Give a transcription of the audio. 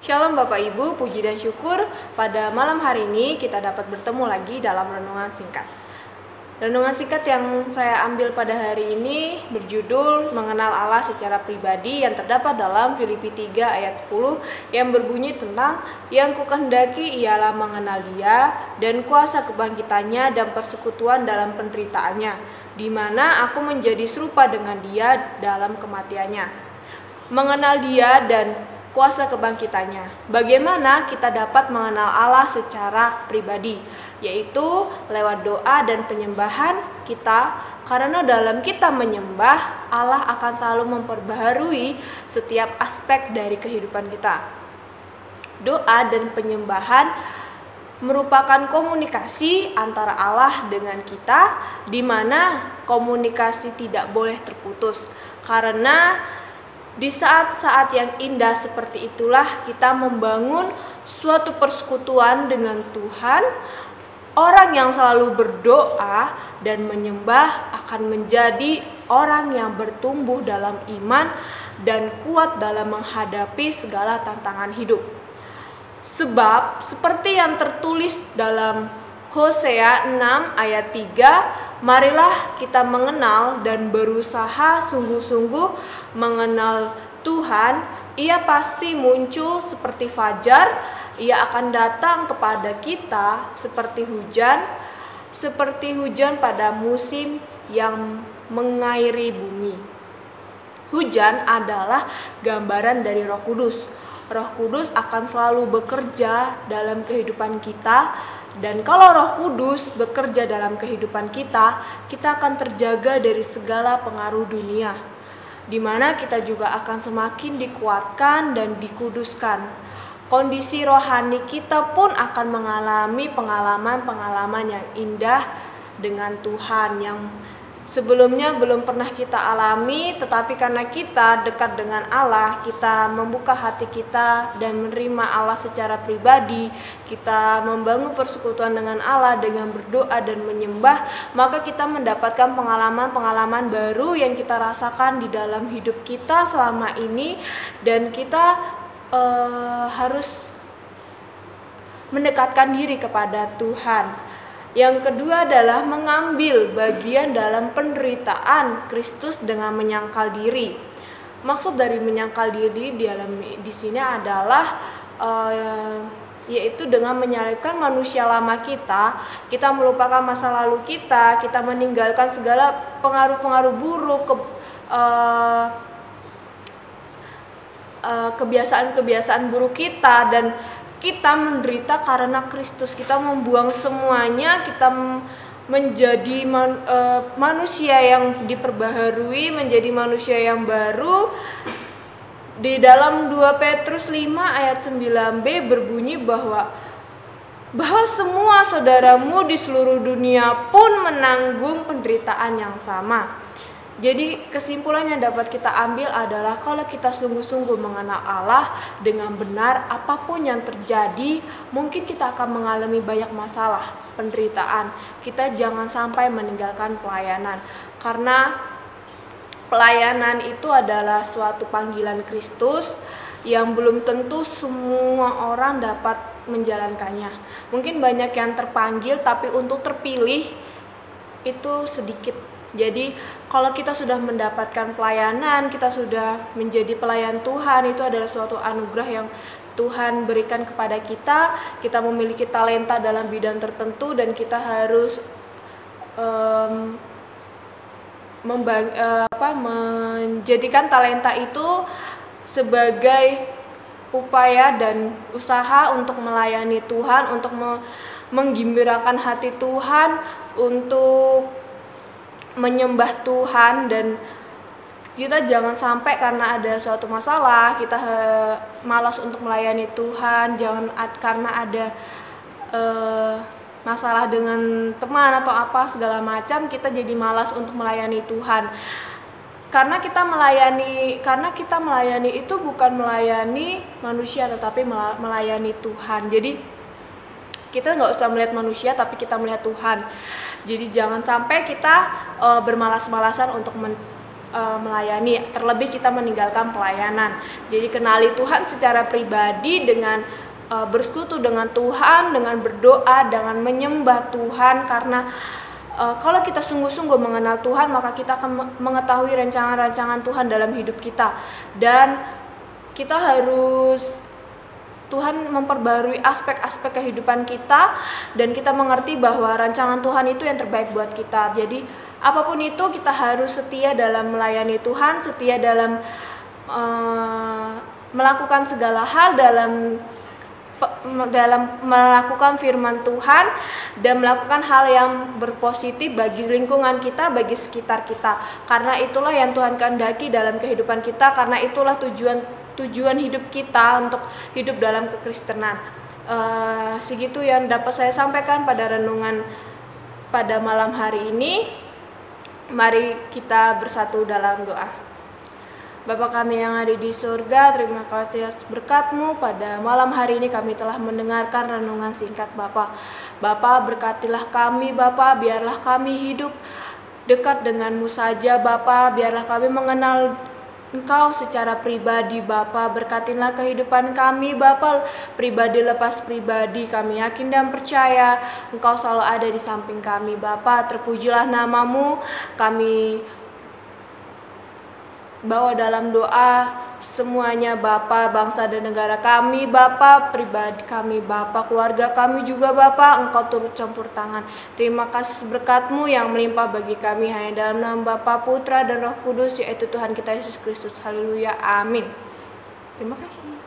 Shalom Bapak Ibu, puji dan syukur pada malam hari ini kita dapat bertemu lagi dalam renungan singkat. Renungan singkat yang saya ambil pada hari ini berjudul Mengenal Allah secara pribadi yang terdapat dalam Filipi 3 ayat 10 yang berbunyi tentang yang kukehendaki ialah mengenal Dia dan kuasa kebangkitannya dan persekutuan dalam penderitaannya, di mana aku menjadi serupa dengan Dia dalam kematiannya. Mengenal Dia dan kuasa kebangkitannya. Bagaimana kita dapat mengenal Allah secara pribadi, yaitu lewat doa dan penyembahan kita, karena dalam kita menyembah, Allah akan selalu memperbaharui setiap aspek dari kehidupan kita. Doa dan penyembahan merupakan komunikasi antara Allah dengan kita, di mana komunikasi tidak boleh terputus, karena di saat-saat yang indah seperti itulah kita membangun suatu persekutuan dengan Tuhan. Orang yang selalu berdoa dan menyembah akan menjadi orang yang bertumbuh dalam iman dan kuat dalam menghadapi segala tantangan hidup. Sebab seperti yang tertulis dalam Hosea 6 ayat 3, marilah kita mengenal dan berusaha sungguh-sungguh mengenal Tuhan. Ia pasti muncul seperti fajar, Ia akan datang kepada kita seperti hujan pada musim yang mengairi bumi. Hujan adalah gambaran dari Roh Kudus. Roh Kudus akan selalu bekerja dalam kehidupan kita. Dan kalau Roh Kudus bekerja dalam kehidupan kita akan terjaga dari segala pengaruh dunia, di mana kita juga akan semakin dikuatkan dan dikuduskan. Kondisi rohani kita pun akan mengalami pengalaman-pengalaman yang indah dengan Tuhan yang sebelumnya belum pernah kita alami, tetapi karena kita dekat dengan Allah, kita membuka hati kita dan menerima Allah secara pribadi, kita membangun persekutuan dengan Allah dengan berdoa dan menyembah, maka kita mendapatkan pengalaman-pengalaman baru yang kita rasakan di dalam hidup kita selama ini, dan kita harus mendekatkan diri kepada Tuhan. Yang kedua adalah mengambil bagian dalam penderitaan Kristus dengan menyangkal diri. Maksud dari menyangkal diri di sini adalah yaitu dengan menyalibkan manusia lama kita melupakan masa lalu kita meninggalkan segala pengaruh-pengaruh buruk, kebiasaan-kebiasaan buruk kita, dan kita menderita karena Kristus. Kita membuang semuanya, kita menjadi manusia yang diperbaharui, menjadi manusia yang baru. Di dalam 2 Petrus 5 ayat 9b berbunyi bahwa semua saudaramu di seluruh dunia pun menanggung penderitaan yang sama. Jadi kesimpulan yang dapat kita ambil adalah kalau kita sungguh-sungguh mengenal Allah dengan benar, apapun yang terjadi, mungkin kita akan mengalami banyak masalah, penderitaan. Kita jangan sampai meninggalkan pelayanan, karena pelayanan itu adalah suatu panggilan Kristus yang belum tentu semua orang dapat menjalankannya. Mungkin banyak yang terpanggil, tapi untuk terpilih itu sedikit. Jadi kalau kita sudah mendapatkan pelayanan, kita sudah menjadi pelayan Tuhan, itu adalah suatu anugerah yang Tuhan berikan kepada kita. Kita memiliki talenta dalam bidang tertentu, dan kita harus menjadikan talenta itu sebagai upaya dan usaha untuk melayani Tuhan, untuk menggembirakan hati Tuhan, untuk menyembah Tuhan. Dan kita jangan sampai karena ada suatu masalah kita malas untuk melayani Tuhan. Jangan karena ada masalah dengan teman atau apa segala macam kita jadi malas untuk melayani Tuhan. Karena kita melayani itu bukan melayani manusia, tetapi melayani Tuhan. Jadi kita nggak usah melihat manusia, tapi kita melihat Tuhan. Jadi jangan sampai kita bermalas-malasan untuk melayani, terlebih kita meninggalkan pelayanan. Jadi kenali Tuhan secara pribadi dengan bersekutu dengan Tuhan, dengan berdoa, dengan menyembah Tuhan, karena kalau kita sungguh-sungguh mengenal Tuhan, maka kita akan mengetahui rancangan-rancangan Tuhan dalam hidup kita. Dan kita harus, Tuhan memperbarui aspek-aspek kehidupan kita, dan kita mengerti bahwa rancangan Tuhan itu yang terbaik buat kita. Jadi apapun itu kita harus setia dalam melayani Tuhan, setia dalam melakukan segala hal, dalam melakukan firman Tuhan, dan melakukan hal yang berpositif bagi lingkungan kita, bagi sekitar kita. Karena itulah yang Tuhan kehendaki dalam kehidupan kita, karena itulah tujuan hidup kita untuk hidup dalam kekristenan. Segitu yang dapat saya sampaikan pada renungan pada malam hari ini. Mari kita bersatu dalam doa. Bapa kami yang ada di surga, terima kasih atas berkat-Mu. Pada malam hari ini kami telah mendengarkan renungan singkat Bapa. Bapa, berkatilah kami Bapa, biarlah kami hidup dekat dengan-Mu saja Bapa, biarlah kami mengenal Engkau secara pribadi Bapa. Berkatilah kehidupan kami Bapa, pribadi lepas pribadi. Kami yakin dan percaya Engkau selalu ada di samping kami Bapa. Terpujilah nama-Mu. Kami bawa dalam doa semuanya Bapa, bangsa dan negara kami Bapa, pribadi kami Bapa, keluarga kami juga Bapa, Engkau turut campur tangan. Terima kasih berkat-Mu yang melimpah bagi kami, hanya dalam nama Bapa, Putra dan Roh Kudus, yaitu Tuhan kita Yesus Kristus. Haleluya, amin. Terima kasih.